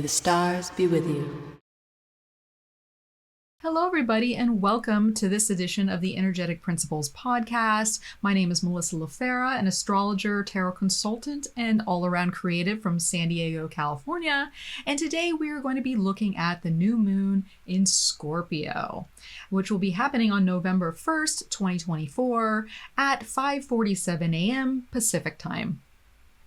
stars be with you. Hello, everybody, and welcome to this edition of the Energetic Principles podcast. My name is Melissa LaFera, an astrologer, tarot consultant, and all-around creative from San Diego, California. And today we are going to be looking at the new moon in Scorpio, which will be happening on November 1st, 2024 at 5:47 a.m. Pacific time.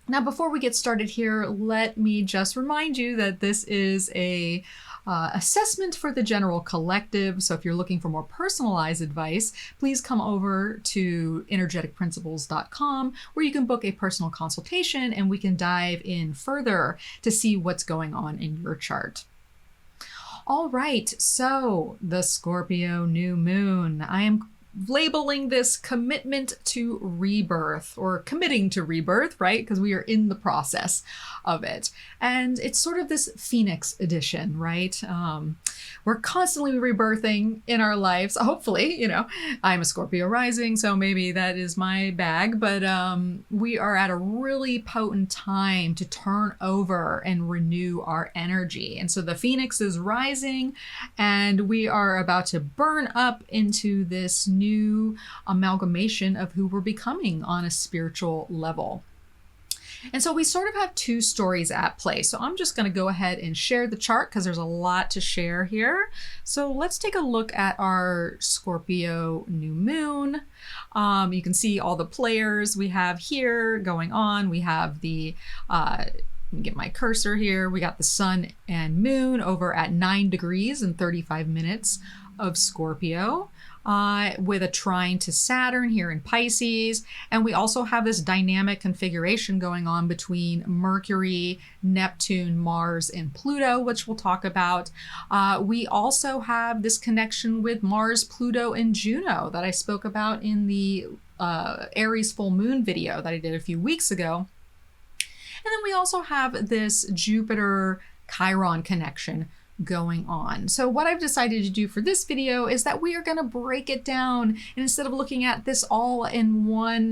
Now, before we get started here, let me just remind you that this is a assessment for the general collective. So if you're looking for more personalized advice, please come over to energeticprinciples.com where you can book a personal consultation and we can dive in further to see what's going on in your chart. All right, so the Scorpio new moon. I am labeling this commitment to rebirth, or committing to rebirth, right? Because we are in the process of it. And it's sort of this Phoenix edition, right? We're constantly rebirthing in our lives. Hopefully, I'm a Scorpio rising, so maybe that is my bag, but we are at a really potent time to turn over and renew our energy. And so the Phoenix is rising and we are about to burn up into this new amalgamation of who we're becoming on a spiritual level. And so we sort of have two stories at play. So I'm just going to go ahead and share the chart because there's a lot to share here. So let's take a look at our Scorpio new moon. You can see all the players we have here going on. We have the, let me get my cursor here. We got the sun and moon over at 9 degrees and 35 minutes of Scorpio. With a trine to Saturn here in Pisces. And we also have this dynamic configuration going on between Mercury, Neptune, Mars, and Pluto, which we'll talk about. We also have this connection with Mars, Pluto, and Juno that I spoke about in the Aries full moon video that I did a few weeks ago. And then we also have this Jupiter Chiron connection going on. So what I've decided to do for this video is that we are going to break it down, and instead of looking at this all in one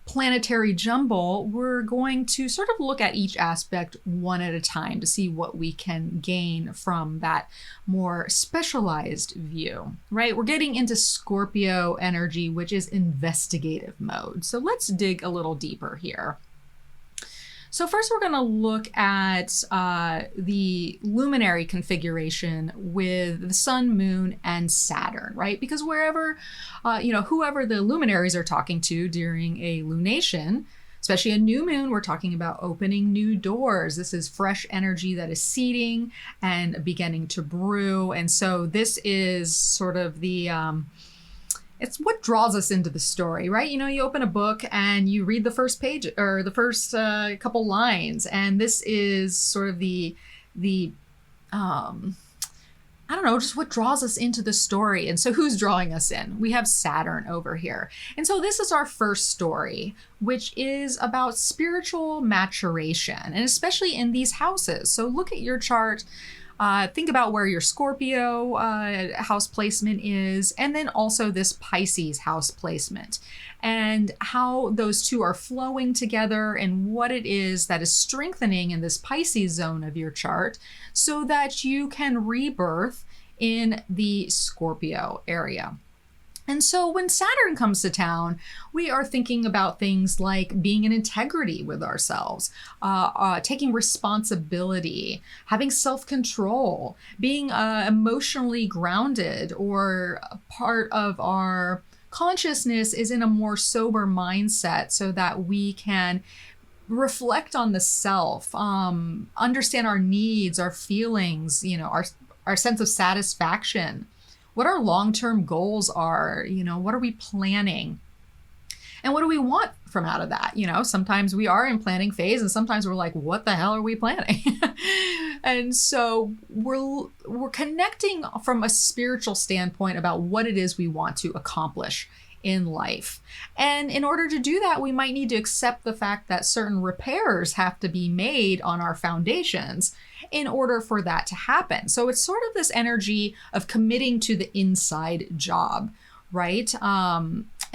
planetary jumble, we're going to sort of look at each aspect one at a time to see what we can gain from that more specialized view, right? We're getting into Scorpio energy, which is investigative mode. So let's dig a little deeper here. So first we're going to look at the luminary configuration with the sun, moon, and Saturn, right? Because wherever, whoever the luminaries are talking to during a lunation, especially a new moon, we're talking about opening new doors. This is fresh energy that is seeding and beginning to brew. And so this is sort of the... it's what draws us into the story, right? You open a book and you read the first page or the first couple lines, and this is sort of the just what draws us into the story. And so who's drawing us in? We have Saturn over here. And so this is our first story, which is about spiritual maturation, and especially in these houses. So look at your chart. Think about where your Scorpio house placement is, and then also this Pisces house placement, and how those two are flowing together and what it is that is strengthening in this Pisces zone of your chart so that you can rebirth in the Scorpio area. And so when Saturn comes to town, we are thinking about things like being in integrity with ourselves, taking responsibility, having self-control, being emotionally grounded, or part of our consciousness is in a more sober mindset so that we can reflect on the self, understand our needs, our feelings, our sense of satisfaction, what our long-term goals are, what are we planning? And what do we want from out of that? Sometimes we are in planning phase and sometimes we're like, what the hell are we planning? And so we're connecting from a spiritual standpoint about what it is we want to accomplish in life. And in order to do that, we might need to accept the fact that certain repairs have to be made on our foundations in order for that to happen. So it's sort of this energy of committing to the inside job, right?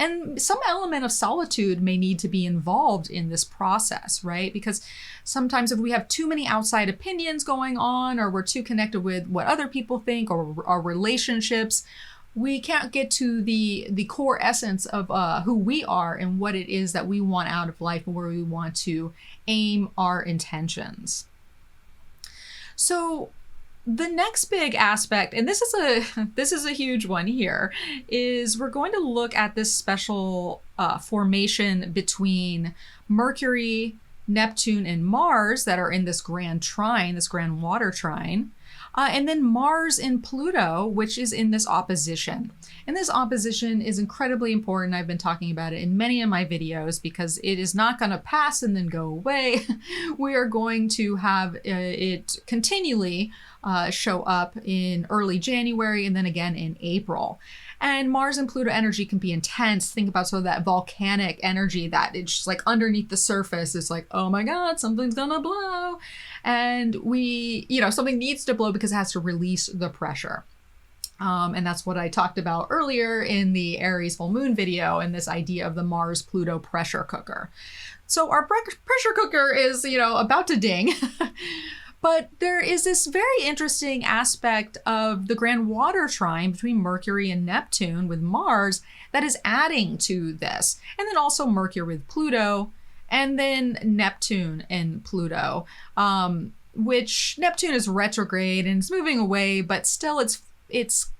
And some element of solitude may need to be involved in this process, right? Because sometimes if we have too many outside opinions going on, or we're too connected with what other people think or our relationships, we can't get to the core essence of who we are and what it is that we want out of life and where we want to aim our intentions. So the next big aspect, and this is a huge one here, is we're going to look at this special formation between Mercury, Neptune, and Mars that are in this grand trine, this grand water trine. And then Mars and Pluto, which is in this opposition. And this opposition is incredibly important. I've been talking about it in many of my videos because it is not going to pass and then go away. We are going to have it continually show up in early January and then again in April. And Mars and Pluto energy can be intense. Think about sort of that volcanic energy that it's just like underneath the surface. It's like, oh my God, something's gonna blow. And something needs to blow because it has to release the pressure. And that's what I talked about earlier in the Aries full moon video and this idea of the Mars-Pluto pressure cooker. So our pressure cooker is, about to ding. But there is this very interesting aspect of the grand water trine between Mercury and Neptune with Mars that is adding to this. And then also Mercury with Pluto, and then Neptune and Pluto, which Neptune is retrograde and it's moving away, but still it's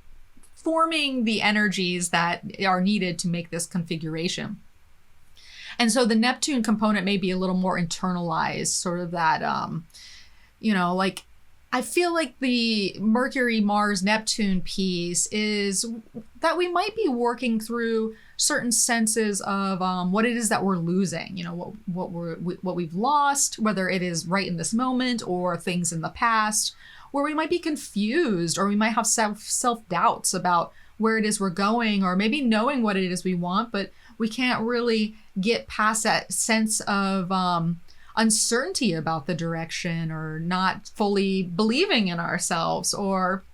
forming the energies that are needed to make this configuration. And so the Neptune component may be a little more internalized, sort of that, I feel like the Mercury, Mars, Neptune piece is that we might be working through certain senses of what it is that we're losing, what we've lost, whether it is right in this moment or things in the past, where we might be confused or we might have self-doubts about where it is we're going, or maybe knowing what it is we want, but we can't really get past that sense of uncertainty about the direction, or not fully believing in ourselves, or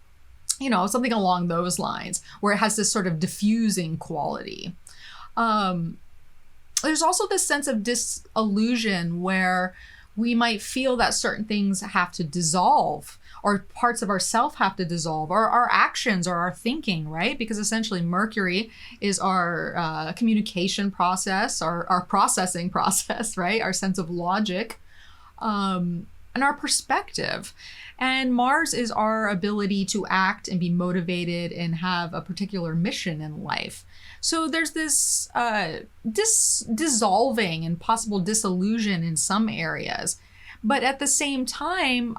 something along those lines, where it has this sort of diffusing quality. There's also this sense of disillusion where we might feel that certain things have to dissolve, or parts of ourself have to dissolve, or our actions or our thinking, right? Because essentially Mercury is our communication process, our processing process, right? Our sense of logic, and our perspective. And Mars is our ability to act and be motivated and have a particular mission in life. So there's this dissolving and possible disillusion in some areas. But at the same time,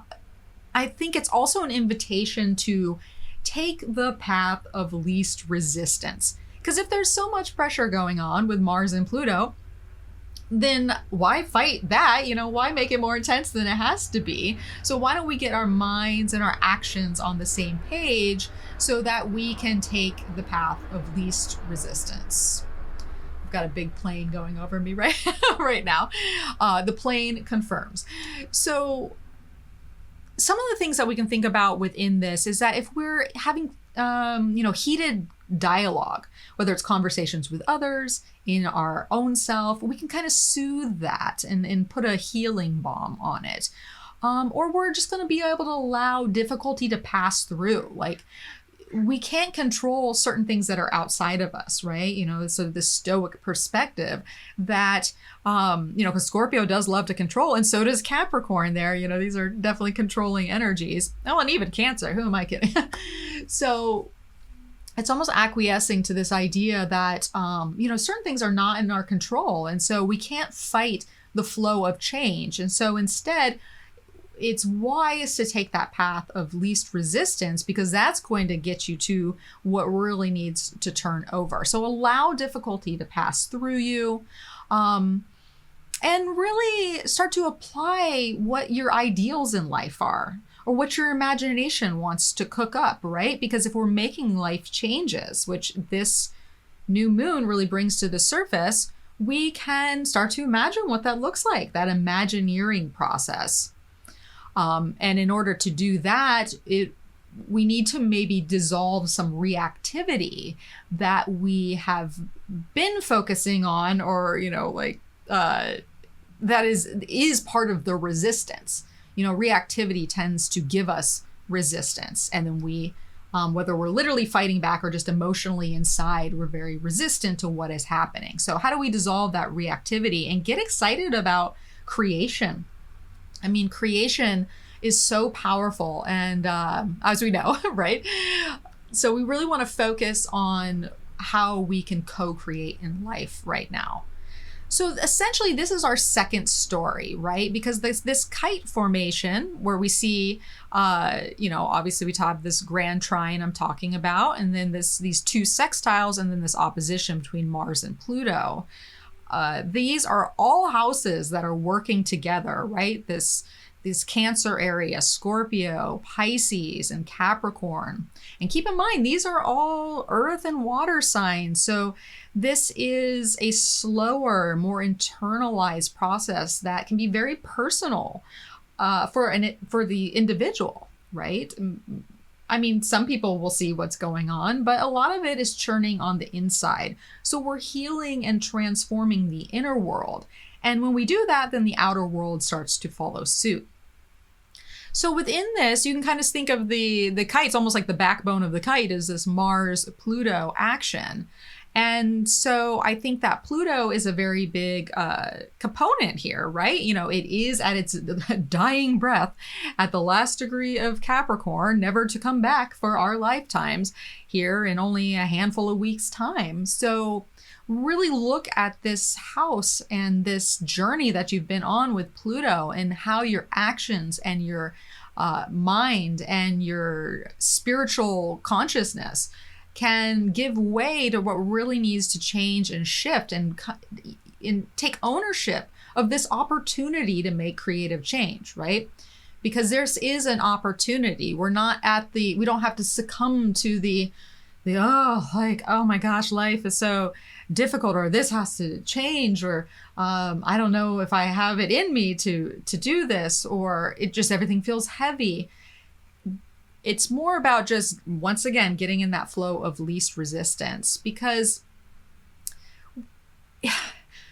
I think it's also an invitation to take the path of least resistance. Because if there's so much pressure going on with Mars and Pluto, then why fight that? Why make it more intense than it has to be? So why don't we get our minds and our actions on the same page so that we can take the path of least resistance? I've got a big plane going over me right now. The plane confirms. So some of the things that we can think about within this is that if we're having, heated dialogue, whether it's conversations with others, in our own self, we can kind of soothe that and put a healing balm on it. Or we're just going to be able to allow difficulty to pass through. Like, we can't control certain things that are outside of us, right? Sort of this stoic perspective that, because Scorpio does love to control, and so does Capricorn there. These are definitely controlling energies. Oh, and even Cancer. Who am I kidding? So it's almost acquiescing to this idea that, certain things are not in our control. And so we can't fight the flow of change. And so instead, it's wise to take that path of least resistance, because that's going to get you to what really needs to turn over. So allow difficulty to pass through you, and really start to apply what your ideals in life are, or what your imagination wants to cook up, right? Because if we're making life changes, which this new moon really brings to the surface, we can start to imagine what that looks like, that Imagineering process. And in order to do that, we need to maybe dissolve some reactivity that we have been focusing on, or, that is part of the resistance. Reactivity tends to give us resistance. And then we, whether we're literally fighting back or just emotionally inside, we're very resistant to what is happening. So how do we dissolve that reactivity and get excited about creation? I mean, creation is so powerful. And as we know, right? So we really want to focus on how we can co-create in life right now. So essentially, this is our second story, right? Because this kite formation where we see, obviously we have this grand trine I'm talking about, and then these two sextiles, and then this opposition between Mars and Pluto. These are all houses that are working together, right? This Cancer area, Scorpio, Pisces, and Capricorn. And keep in mind, these are all earth and water signs. So this is a slower, more internalized process that can be very personal for the individual, right? I mean, some people will see what's going on, but a lot of it is churning on the inside. So we're healing and transforming the inner world. And when we do that, then the outer world starts to follow suit. So within this, you can kind of think of the kite, it's almost like the backbone of the kite is this Mars-Pluto action. And so I think that Pluto is a very big component here, right? It is at its dying breath at the last degree of Capricorn, never to come back for our lifetimes here in only a handful of weeks' time. So really look at this house and this journey that you've been on with Pluto, and how your actions and your mind and your spiritual consciousness can give way to what really needs to change and shift, and take ownership of this opportunity to make creative change, right? Because there is an opportunity. We don't have to succumb to oh my gosh, life is so difficult, or this has to change, or I don't know if I have it in me to do this, or everything feels heavy. It's more about just, once again, getting in that flow of least resistance, because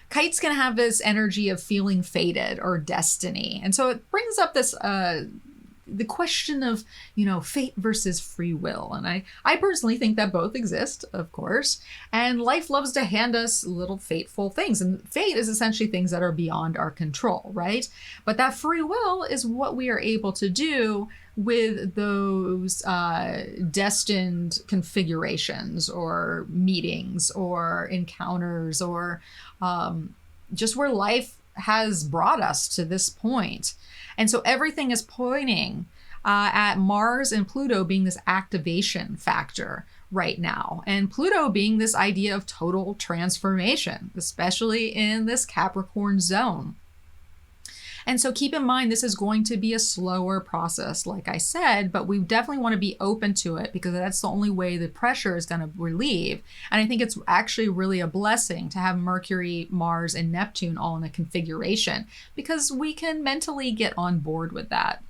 Kite's going to have this energy of feeling fated or destiny. And so it brings up this, the question of, fate versus free will. And I personally think that both exist, of course. And life loves to hand us little fateful things. And fate is essentially things that are beyond our control, right? But that free will is what we are able to do with those destined configurations or meetings or encounters, or just where life has brought us to this point. And so everything is pointing at Mars and Pluto being this activation factor right now, and Pluto being this idea of total transformation, especially in this Capricorn zone. And so keep in mind, this is going to be a slower process, like I said, but we definitely want to be open to it, because that's the only way the pressure is going to relieve. And I think it's actually really a blessing to have Mercury, Mars, and Neptune all in a configuration, because we can mentally get on board with that.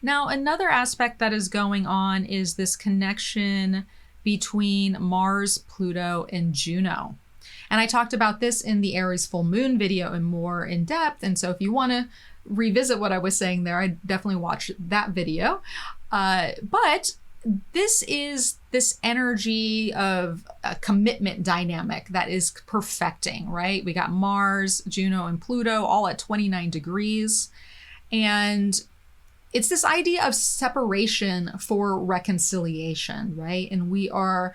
Now, another aspect that is going on is this connection between Mars, Pluto, and Juno. And I talked about this in the Aries full moon video and more in depth. And so if you want to revisit what I was saying there, I definitely watch that video. But this is this energy of a commitment dynamic that is perfecting, right? We got Mars, Juno, and Pluto all at 29 degrees. And it's this idea of separation for reconciliation, right? And we are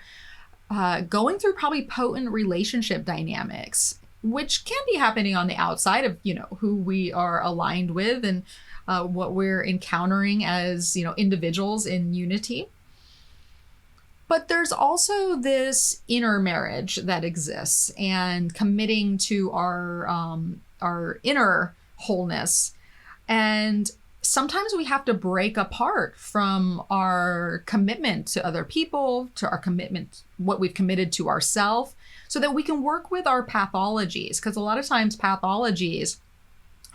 going through probably potent relationship dynamics, which can be happening on the outside of, who we are aligned with and what we're encountering as, individuals in unity. But there's also this inner marriage that exists, and committing to our inner wholeness. And sometimes we have to break apart from our commitment to other people, to our commitment, what we've committed to ourselves, so that we can work with our pathologies. Because a lot of times pathologies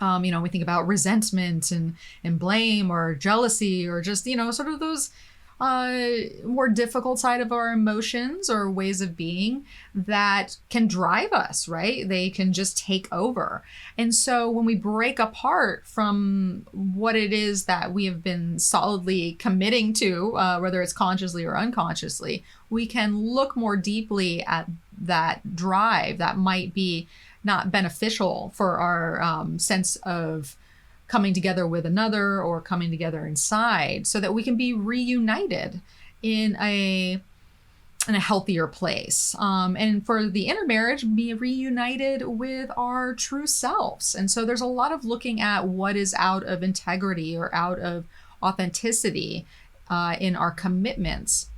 We think about resentment and blame or jealousy or just, sort of those more difficult side of our emotions or ways of being that can drive us, right? They can just take over. And so when we break apart from what it is that we have been solidly committing to, whether it's consciously or unconsciously, we can look more deeply at that drive that might be not beneficial for our sense of coming together with another or coming together inside, so that we can be reunited in a healthier place. And for the intermarriage, be reunited with our true selves. And so there's a lot of looking at what is out of integrity or out of authenticity in our commitments,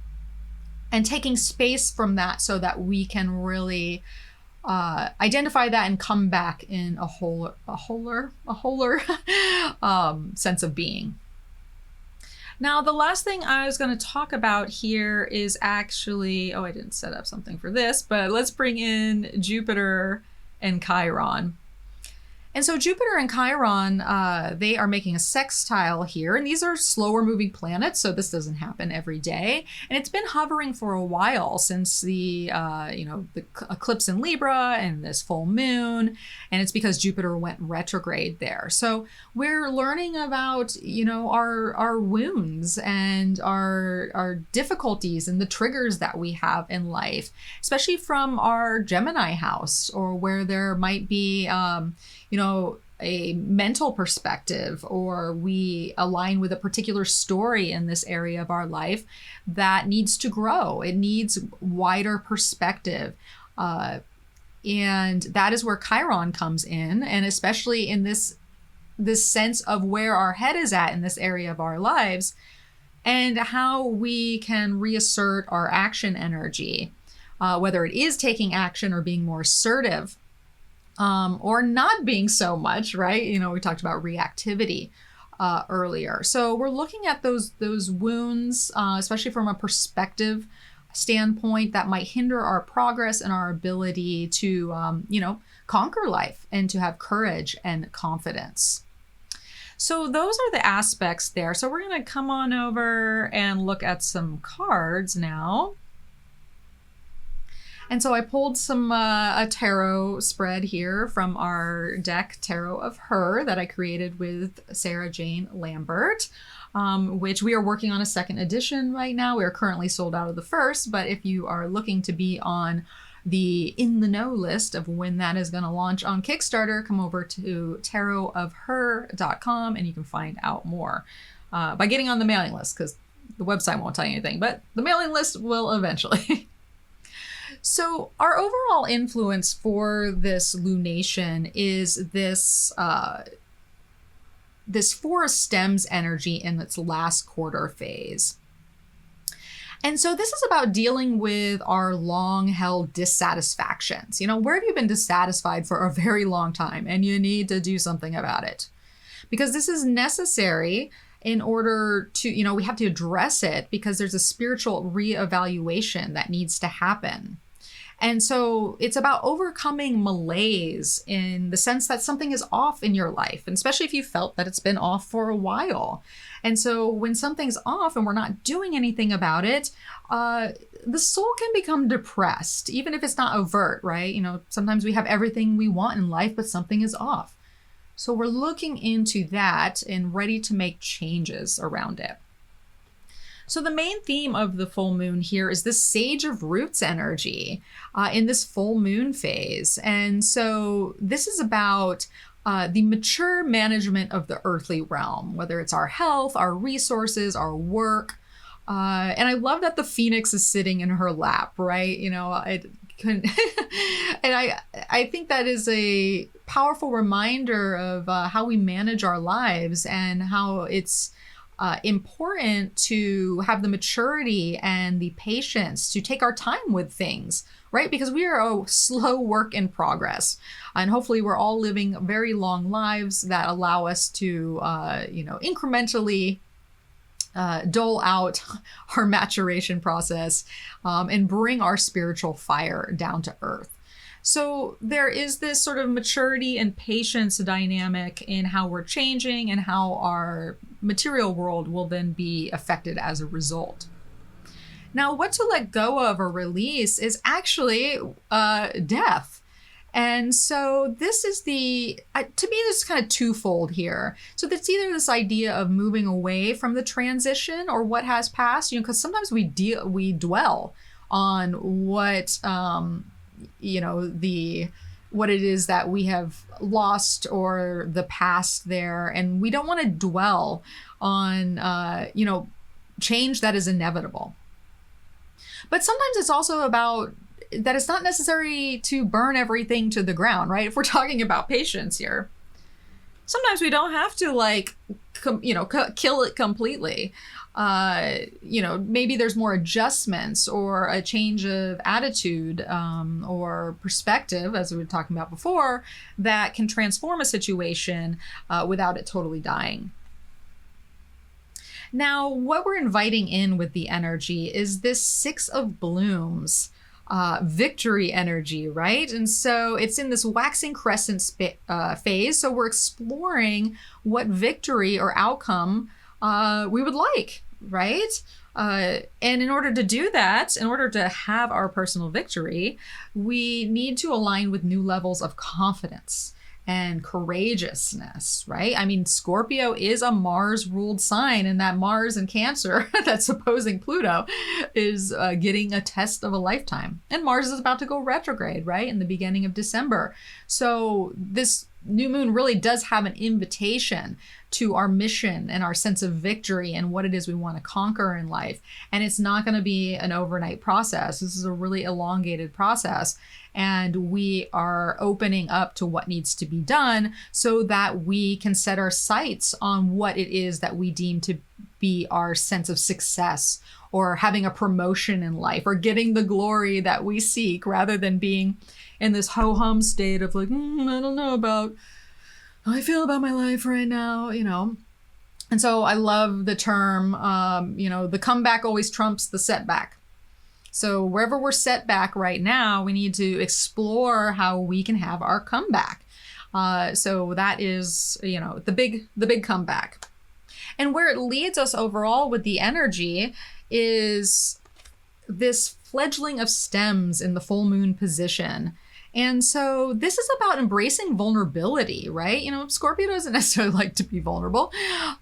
and taking space from that so that we can really identify that and come back in a wholer sense of being. Now, the last thing I was going to talk about here is actually, I didn't set up something for this, but let's bring in Jupiter and Chiron. And so Jupiter and Chiron, they are making a sextile here, and these are slower moving planets, so this doesn't happen every day. And it's been hovering for a while since the eclipse in Libra and this full moon, and it's because Jupiter went retrograde there. So we're learning about, our wounds and our difficulties and the triggers that we have in life, especially from our Gemini house, or where there might be, a mental perspective, or we align with a particular story in this area of our life that needs to grow. It needs wider perspective. And that is where Chiron comes in. And especially in this sense of where our head is at in this area of our lives, and how we can reassert our action energy, whether it is taking action or being more assertive. Or not being so much, right? We talked about reactivity earlier. So we're looking at those wounds, especially from a perspective standpoint, that might hinder our progress and our ability to, conquer life and to have courage and confidence. So those are the aspects there. So we're going to come on over and look at some cards now. And so I pulled a tarot spread here from our deck, Tarot of Her, that I created with Sarah Jane Lambert, which we are working on a second edition right now. We are currently sold out of the first, but if you are looking to be on the in the know list of when that is going to launch on Kickstarter, come over to tarotofher.com and you can find out more by getting on the mailing list, because the website won't tell you anything, but the mailing list will eventually. So our overall influence for this lunation is this forest stems energy in its last quarter phase. And so this is about dealing with our long-held dissatisfactions. Where have you been dissatisfied for a very long time and you need to do something about it? Because this is necessary in order to, we have to address it, because there's a spiritual reevaluation that needs to happen. And so it's about overcoming malaise in the sense that something is off in your life, and especially if you felt that it's been off for a while. And so when something's off and we're not doing anything about it, the soul can become depressed, even if it's not overt, right? Sometimes we have everything we want in life, but something is off. So we're looking into that and ready to make changes around it. So the main theme of the full moon here is this Sage of Roots energy in this full moon phase. And so this is about the mature management of the earthly realm, whether it's our health, our resources, our work. And I love that the phoenix is sitting in her lap, right? And I think that is a powerful reminder of how we manage our lives, and how it's important to have the maturity and the patience to take our time with things, right? Because we are a slow work in progress. And hopefully we're all living very long lives that allow us to, incrementally dole out our maturation process and bring our spiritual fire down to earth. So there is this sort of maturity and patience dynamic in how we're changing and how our material world will then be affected as a result. Now, what to let go of or release is actually death. And so this is to me, this is kind of twofold here. So that's either this idea of moving away from the transition or what has passed, because sometimes we dwell on what, what it is that we have lost or the past there. And we don't want to dwell on, change that is inevitable. But sometimes it's also about that it's not necessary to burn everything to the ground, right? If we're talking about patience here, sometimes we don't have to kill it completely. Maybe there's more adjustments or a change of attitude or perspective, as we were talking about before, that can transform a situation without it totally dying. Now, what we're inviting in with the energy is this Six of Blooms, victory energy, right? And so it's in this waxing crescent phase. So we're exploring what victory or outcome we would like, right? And in order to do that, in order to have our personal victory, we need to align with new levels of confidence and courageousness, right? I mean, Scorpio is a Mars-ruled sign, and that Mars in Cancer that's opposing Pluto is getting a test of a lifetime. And Mars is about to go retrograde, right, in the beginning of December. So this new moon really does have an invitation to our mission and our sense of victory and what it is we want to conquer in life. And it's not going to be an overnight process. This is a really elongated process. And we are opening up to what needs to be done so that we can set our sights on what it is that we deem to be our sense of success, or having a promotion in life, or getting the glory that we seek, rather than being in this ho-hum state of like, I don't know about how I feel about my life right now, And so I love the term, the comeback always trumps the setback. So wherever we're set back right now, we need to explore how we can have our comeback. So that is, the big comeback. And where it leads us overall with the energy is this fledgling of stems in the full moon position. And so this is about embracing vulnerability, right? Scorpio doesn't necessarily like to be vulnerable,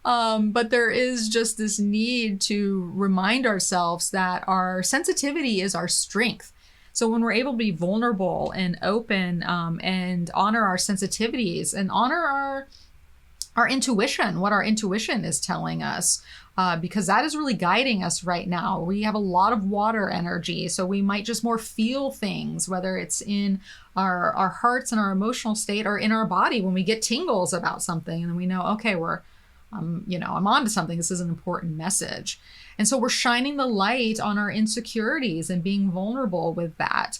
but there is just this need to remind ourselves that our sensitivity is our strength. So when we're able to be vulnerable and open and honor our sensitivities and honor our intuition, what our intuition is telling us, because that is really guiding us right now. We have a lot of water energy, so we might just more feel things, whether it's in our hearts and our emotional state, or in our body when we get tingles about something, and we know, okay, I'm onto something. This is an important message. And so we're shining the light on our insecurities and being vulnerable with that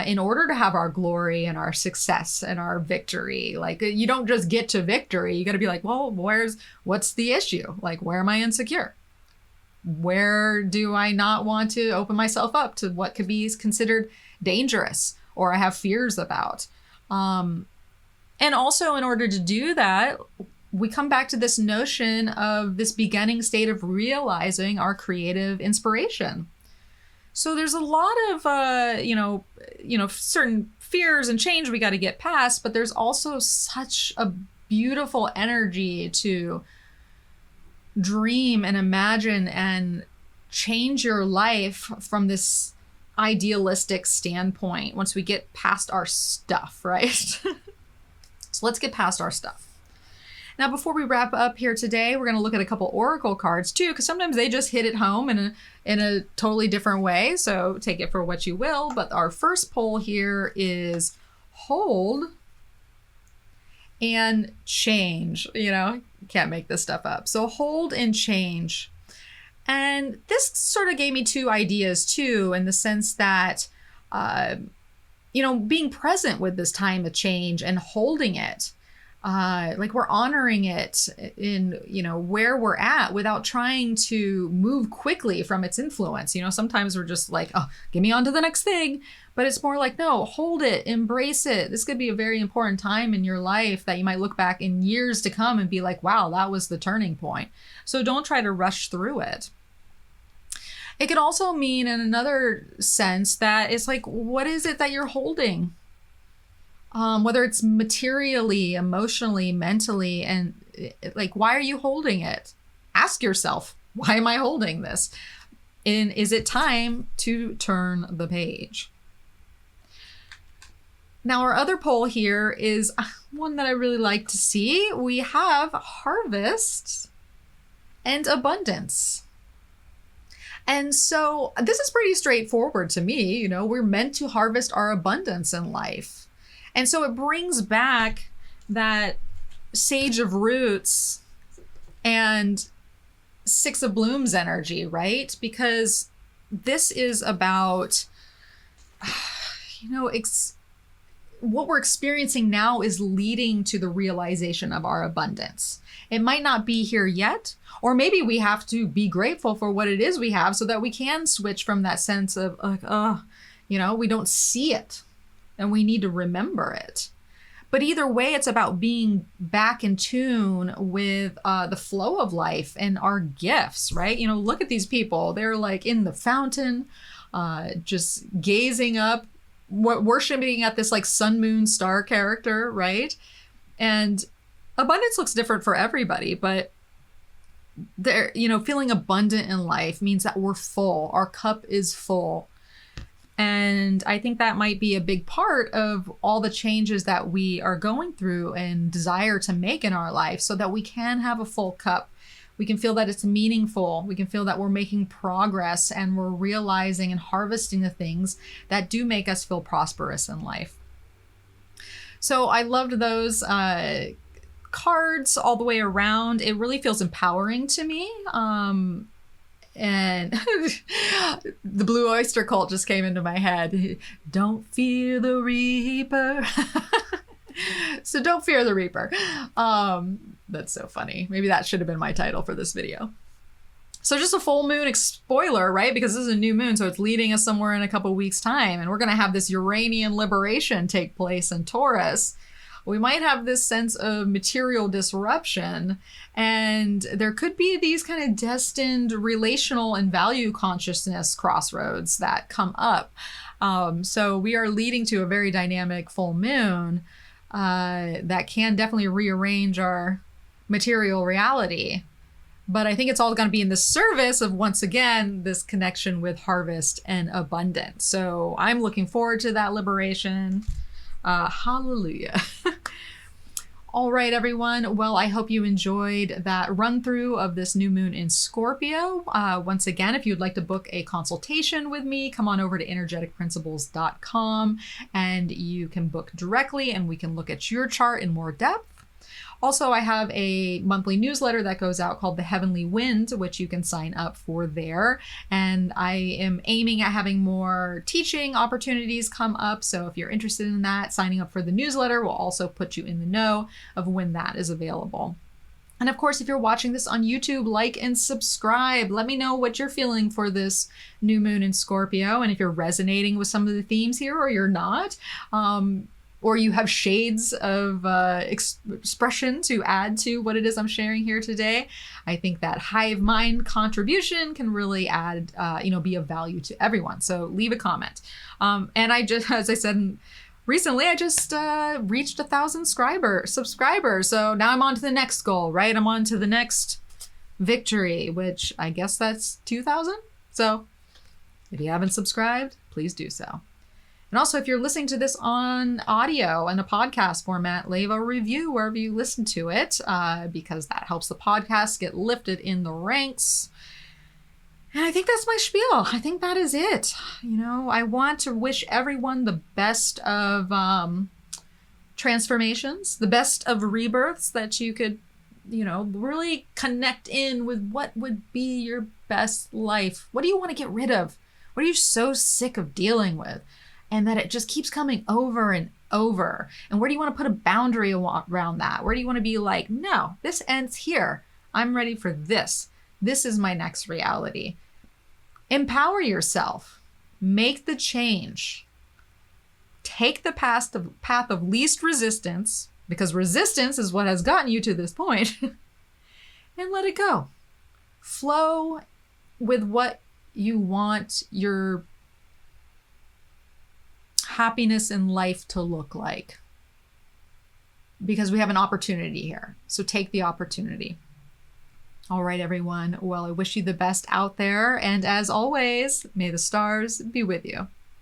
in order to have our glory and our success and our victory. Like, you don't just get to victory. You got to be like, well, what's the issue? Like, where am I insecure? Where do I not want to open myself up to what could be considered dangerous or I have fears about? And also, in order to do that, we come back to this notion of this beginning state of realizing our creative inspiration. So there's a lot of, certain fears and change we got to get past, but there's also such a beautiful energy to dream and imagine and change your life from this idealistic standpoint once we get past our stuff, right? So let's get past our stuff. Now, before we wrap up here today, we're going to look at a couple oracle cards too, because sometimes they just hit it home in a totally different way. So take it for what you will. But our first pull here is hold and change. Can't make this stuff up. So hold and change. And this sort of gave me two ideas too, in the sense that, being present with this time of change and holding it. Like we're honoring it in, where we're at without trying to move quickly from its influence. Sometimes we're just like, oh, get me on to the next thing. But it's more like, no, hold it, embrace it. This could be a very important time in your life that you might look back in years to come and be like, wow, that was the turning point. So don't try to rush through it. It could also mean in another sense that it's like, what is it that you're holding? Whether it's materially, emotionally, mentally, and like, why are you holding it? Ask yourself, why am I holding this? And is it time to turn the page? Now, our other pole here is one that I really like to see. We have harvest and abundance. And so this is pretty straightforward to me. We're meant to harvest our abundance in life. And so it brings back that Sage of Roots and Six of Blooms energy, right? Because this is about, what we're experiencing now is leading to the realization of our abundance. It might not be here yet, or maybe we have to be grateful for what it is we have so that we can switch from that sense of like, we don't see it and we need to remember it. But either way, it's about being back in tune with the flow of life and our gifts, right? Look at these people. They're like in the fountain, just gazing up, worshiping at this like sun, moon, star character, right? And abundance looks different for everybody, but they're, feeling abundant in life means that we're full. Our cup is full. And I think that might be a big part of all the changes that we are going through and desire to make in our life so that we can have a full cup. We can feel that it's meaningful. We can feel that we're making progress and we're realizing and harvesting the things that do make us feel prosperous in life. So I loved those cards all the way around. It really feels empowering to me. And the Blue Oyster Cult just came into my head. Don't fear the Reaper. So don't fear the Reaper. That's so funny. Maybe that should have been my title for this video. So just a full moon spoiler, right? Because this is a new moon, so it's leading us somewhere in a couple weeks' time. And we're going to have this Uranian liberation take place in Taurus. We might have this sense of material disruption, and there could be these kind of destined relational and value consciousness crossroads that come up. So we are leading to a very dynamic full moon that can definitely rearrange our material reality. But I think it's all going to be in the service of, once again, this connection with harvest and abundance. So I'm looking forward to that liberation. Hallelujah. All right, everyone. Well, I hope you enjoyed that run through of this new moon in Scorpio. Once again, if you'd like to book a consultation with me, come on over to energeticprinciples.com and you can book directly and we can look at your chart in more depth. Also, I have a monthly newsletter that goes out called The Heavenly Wind, which you can sign up for there. And I am aiming at having more teaching opportunities come up. So if you're interested in that, signing up for the newsletter will also put you in the know of when that is available. And of course, if you're watching this on YouTube, like and subscribe. Let me know what you're feeling for this new moon in Scorpio. And if you're resonating with some of the themes here or you're not, or you have shades of expression to add to what it is I'm sharing here today, I think that hive mind contribution can really add, be of value to everyone. So leave a comment. And I just, as I said recently, I just reached 1,000 subscribers. So now I'm on to the next goal, right? I'm on to the next victory, which I guess that's 2,000. So if you haven't subscribed, please do so. And also, if you're listening to this on audio in a podcast format, leave a review wherever you listen to it, because that helps the podcast get lifted in the ranks. And I think that's my spiel. I think that is it. I want to wish everyone the best of transformations, the best of rebirths that you could, really connect in with what would be your best life. What do you want to get rid of? What are you so sick of dealing with? and that it just keeps coming over and over. And where do you want to put a boundary around that? Where do you want to be like, no, this ends here. I'm ready for this. This is my next reality. Empower yourself. Make the change. Take the path of least resistance, because resistance is what has gotten you to this point, and let it go. Flow with what you want your happiness in life to look like, because we have an opportunity here. So take the opportunity. All right, everyone. Well, I wish you the best out there. And as always, may the stars be with you.